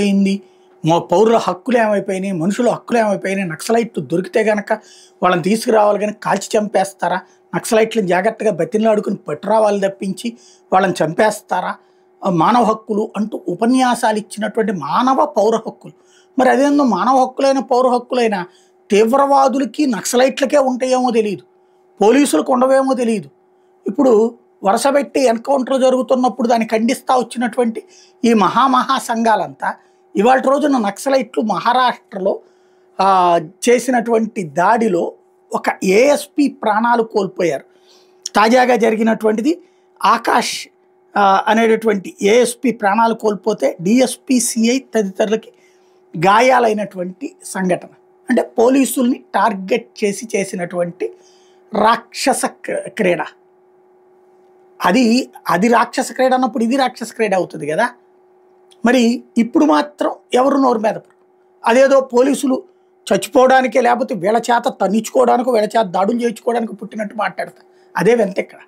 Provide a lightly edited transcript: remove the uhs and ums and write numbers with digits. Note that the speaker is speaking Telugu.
అయింది. మా పౌరుల హక్కులు ఏమైపోయినాయి, మనుషుల హక్కులు ఏమైపోయినాయి, నక్సలైట్లు దొరికితే గనక వాళ్ళని తీసుకురావాలి గాని కాల్చి చంపేస్తారా? నక్సలైట్లను జాగ్రత్తగా బతిమలాడుకుని పట్టురావాలి తప్పించి వాళ్ళని చంపేస్తారా? మానవ హక్కులు అంటూ ఉపన్యాసాలు ఇచ్చినటువంటి మానవ పౌర హక్కులు. మరి అదేందో మానవ హక్కులైన, పౌర హక్కులైన తీవ్రవాదులకి, నక్సలైట్లకే ఉంటాయేమో తెలీదు. పోలీసులకు ఉండవేమో తెలీదు. ఇప్పుడు వరుసబెట్టి ఎన్కౌంటర్ జరుగుతున్నప్పుడు దాన్ని ఖండిస్తా వచ్చినటువంటి ఈ మహా సంఘాలంతా ఇవాల్టి రోజున నక్సలైట్లు మహారాష్ట్రలో చేసినటువంటి దాడిలో ఒక ఏఎస్పీ ప్రాణాలు కోల్పోయారు. తాజాగా జరిగినటువంటిది ఆకాష్ అనేటటువంటి ఏఎస్పీ ప్రాణాలు కోల్పోతే డిఎస్పీ, సిఐ తదితరులకి గాయాలైనటువంటి సంఘటన. అంటే పోలీసుల్ని టార్గెట్ చేసి చేసినటువంటి రాక్షస క్రీడ. అది రాక్షస క్రీడ అన్నప్పుడు ఇది రాక్షస క్రీడ అవుతుంది కదా. మరి ఇప్పుడు మాత్రం ఎవరు నోరు మీద పడరు. అదేదో పోలీసులు చచ్చిపోవడానికే, లేకపోతే వీళ్ళ చేత తన్నించుకోవడానికో, వీళ్ళ చేత దాడులు చేయించుకోవడానికి పుట్టినట్టు మాట్లాడతారు. అదే వెంత ఇక్కడ.